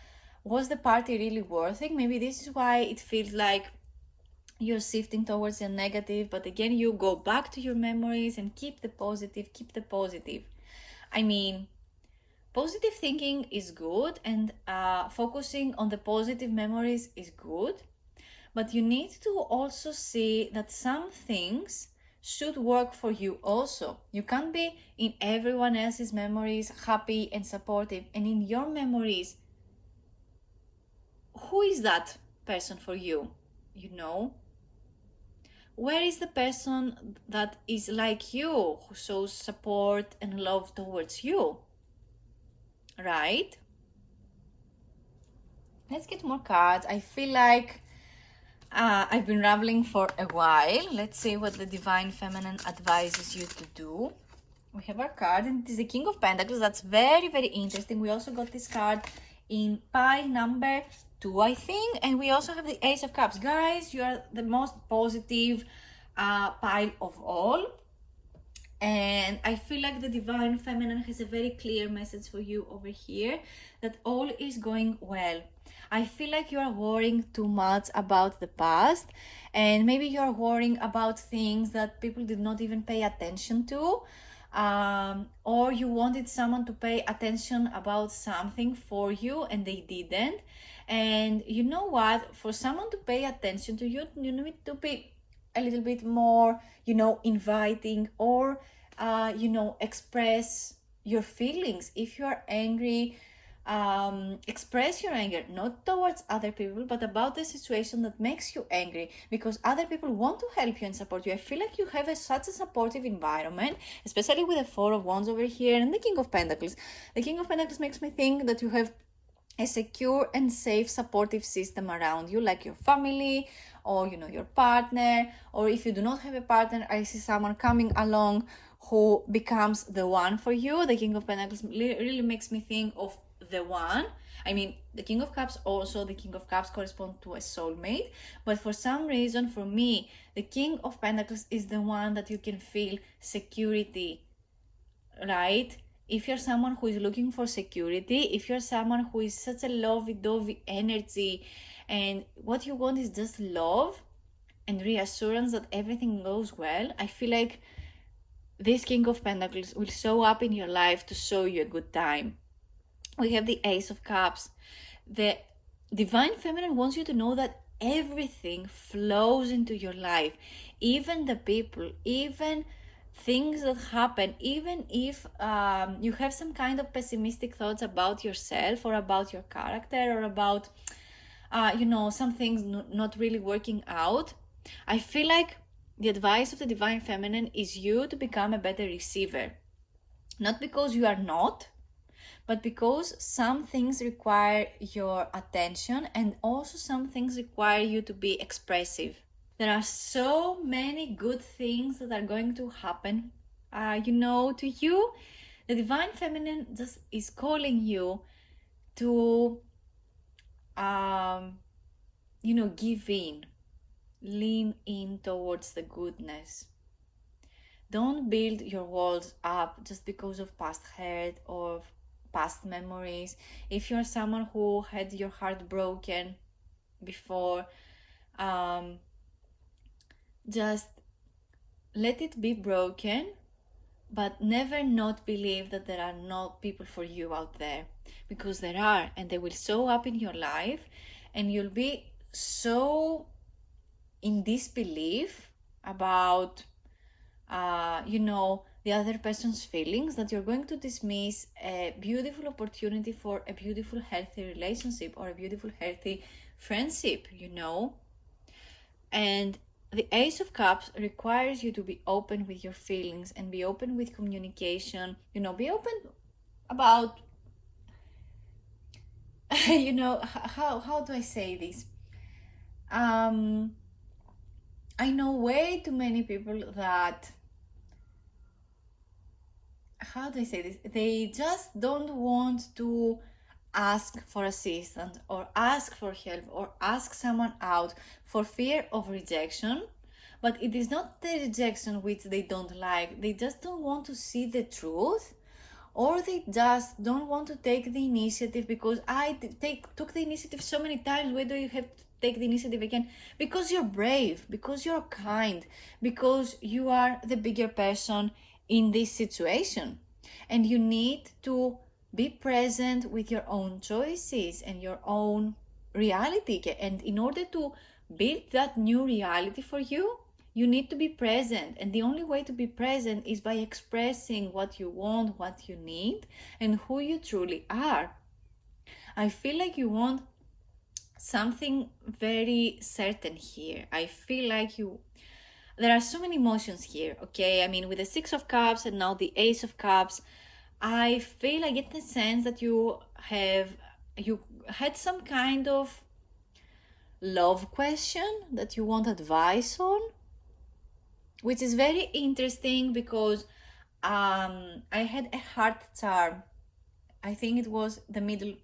was the party really worth it? Maybe this is why it feels like you're shifting towards the negative, but again, you go back to your memories and keep the positive. I mean, positive thinking is good, and focusing on the positive memories is good, but you need to also see that some things should work for you also. You can't be in everyone else's memories happy and supportive, and in your memories, who is that person for you? You know, where is the person that is like you, who shows support and love towards you, right? Let's get more cards. I feel like I've been rambling for a while. Let's see what the Divine Feminine advises you to do. We have our card, and it is the King of Pentacles. That's very, very interesting. We also got this card in pile number 2, I think. And we also have the Ace of Cups. Guys, you are the most positive pile of all. And I feel like the Divine Feminine has a very clear message for you over here, that all is going well. I feel like you are worrying too much about the past, and maybe you are worrying about things that people did not even pay attention to, or you wanted someone to pay attention about something for you and they didn't. And you know what? For someone to pay attention to you, you need to be a little bit more, inviting, or, express your feelings. If you are angry, express your anger, not towards other people, but about the situation that makes you angry, because other people want to help you and support you. I feel like you have such a supportive environment, especially with the Four of Wands over here and the King of Pentacles. The King of Pentacles makes me think that you have a secure and safe supportive system around you, like your family, or your partner. Or if you do not have a partner, I see someone coming along who becomes the one for you. The King of Pentacles really makes me think of the one. I mean, the King of Cups, also the King of Cups correspond to a soulmate, but for some reason, for me, the King of Pentacles is the one that you can feel security, right? If you're someone who is looking for security, if you're someone who is such a lovey-dovey energy, and what you want is just love and reassurance that everything goes well, I feel like this King of Pentacles will show up in your life to show you a good time. We have the Ace of Cups. The Divine Feminine wants you to know that everything flows into your life, even the people, even things that happen, even if you have some kind of pessimistic thoughts about yourself or about your character, or about some things not really working out. I feel like the advice of the Divine Feminine is you to become a better receiver, not because you are not, but because some things require your attention, and also some things require you to be expressive. There are so many good things that are going to happen, to you. The Divine Feminine just is calling you to, give in, lean in towards the goodness. Don't build your walls up just because of past hurt or past memories. If you're someone who had your heart broken before, just let it be broken, but never not believe that there are no people for you out there, because there are, and they will show up in your life, and you'll be so in disbelief about the other person's feelings, that you're going to dismiss a beautiful opportunity for a beautiful, healthy relationship, or a beautiful, healthy friendship, And the Ace of Cups requires you to be open with your feelings and be open with communication, be open about, how do I say this? I know way too many people that, how do I say this? They just don't want to ask for assistance, or ask for help, or ask someone out for fear of rejection. But it is not the rejection which they don't like. They just don't want to see the truth, or they just don't want to take the initiative, because I took the initiative so many times. Why do you have to take the initiative again? Because you're brave, because you're kind, because you are the bigger person in this situation, and you need to be present with your own choices and your own reality. And in order to build that new reality for you, you need to be present. And the only way to be present is by expressing what you want, what you need, and who you truly are. I feel like you want something very certain here. I feel like there are so many emotions here, okay? I mean, with the Six of Cups and now the Ace of Cups, I feel, I get the sense that you had some kind of love question that you want advice on, which is very interesting because I had a heart charm. I think it was the middle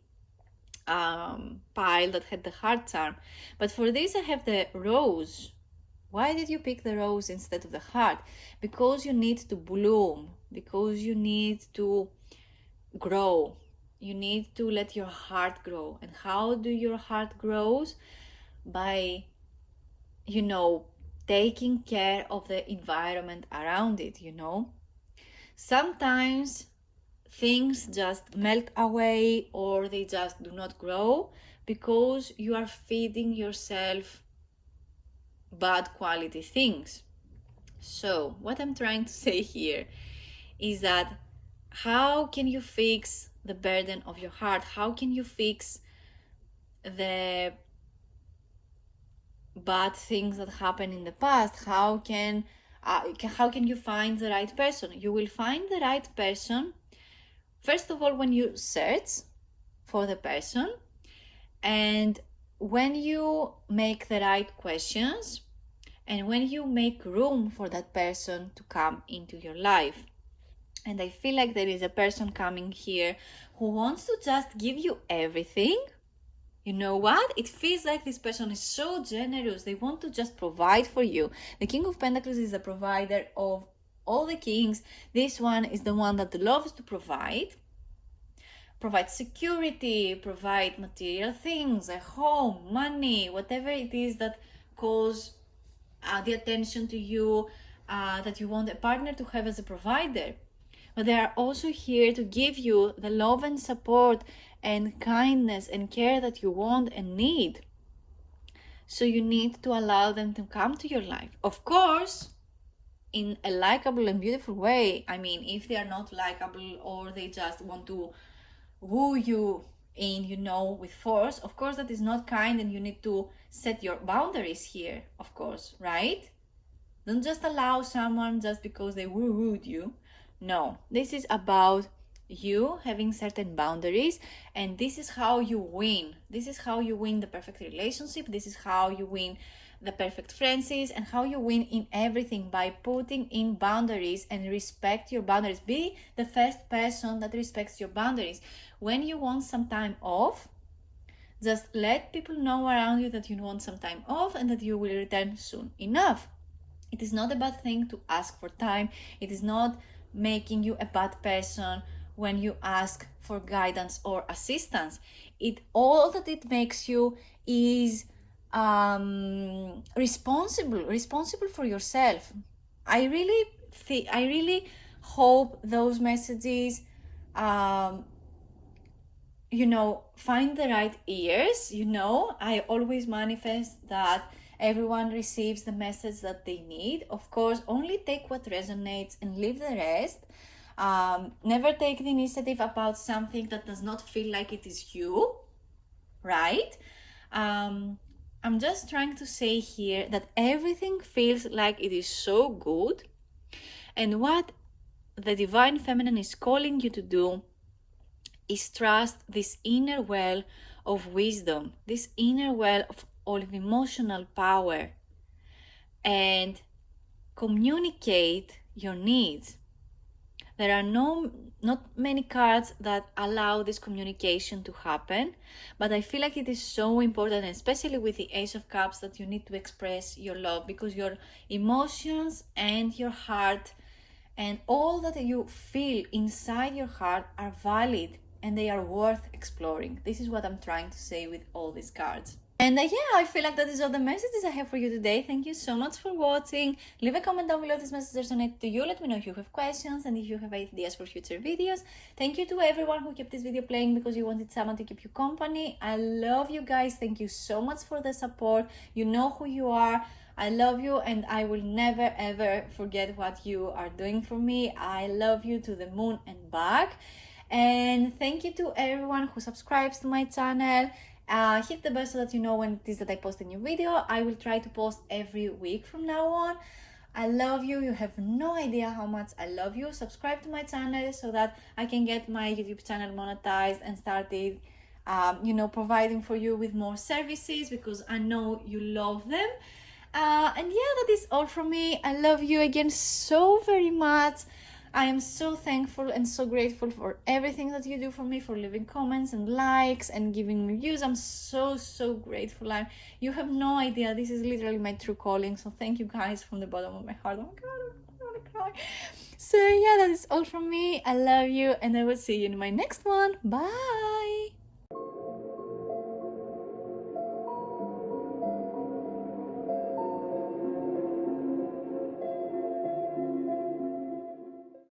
pile that had the heart charm, but for this I have the rose. Why did you pick the rose instead of the heart? Because you need to bloom, because you need to grow. You need to let your heart grow. And how do your heart grows? By, taking care of the environment around it, Sometimes things just melt away or they just do not grow because you are feeding yourself bad quality things. So what I'm trying to say here is that how can you fix the burden of your heart? How can you fix the bad things that happened in the past? How can you find the right person? You will find the right person, first of all, when you search for the person, and when you make the right questions, and when you make room for that person to come into your life. And I feel like there is a person coming here who wants to just give you everything. You know what? It feels like this person is so generous. They want to just provide for you. The King of Pentacles is the provider of all the kings. This one is the one that loves to provide security, provide material things, a home, money, whatever it is that calls the attention to you, that you want a partner to have as a provider. But they are also here to give you the love and support and kindness and care that you want and need. So you need to allow them to come to your life. Of course, in a likable and beautiful way. I mean, if they are not likable or they just want to woo you in, with force, of course that is not kind, and you need to set your boundaries here, of course, right? Don't just allow someone just because they wooed you. No, this is about you having certain boundaries, and this is how you win. This is how you win the perfect relationship. This is how you win the perfect friendships, and how you win in everything, by putting in boundaries and respect your boundaries. Be the first person that respects your boundaries. When you want some time off, just let people know around you that you want some time off and that you will return soon enough. It is not a bad thing to ask for time. It is not making you a bad person when you ask for guidance or assistance. All that it makes you is responsible for yourself. I really hope those messages find the right ears. I always manifest that everyone receives the message that they need. Of course, only take what resonates and leave the rest. Never take the initiative about something that does not feel like it is you, right? I'm just trying to say here that everything feels like it is so good, and what the Divine Feminine is calling you to do is trust this inner well of wisdom, this inner well of all of emotional power, and communicate your needs. There are not many cards that allow this communication to happen, but I feel like it is so important, especially with the Ace of Cups, that you need to express your love, because your emotions and your heart and all that you feel inside your heart are valid and they are worth exploring. This is what I'm trying to say with all these cards. And I feel like that is all the messages I have for you today. Thank you so much for watching. Leave a comment down below if this message resonated to you. Let me know if you have questions and if you have ideas for future videos. Thank you to everyone who kept this video playing because you wanted someone to keep you company. I love you guys. Thank you so much for the support. You know who you are. I love you, and I will never ever forget what you are doing for me. I love you to the moon and back. And thank you to everyone who subscribes to my channel. Hit the bell so that you know when it is that I post a new video. I will try to post every week from now on. I love you. You have no idea how much I love you. Subscribe to my channel so that I can get my YouTube channel monetized and started, providing for you with more services, because I know you love them. And yeah, that is all from me. I love you again so very much. I am so thankful and so grateful for everything that you do for me, for leaving comments and likes and giving me views. I'm so grateful. You have no idea. This is literally my true calling. So thank you guys from the bottom of my heart. Oh my god, I want to cry. So yeah, that is all from me. I love you, and I will see you in my next one. Bye.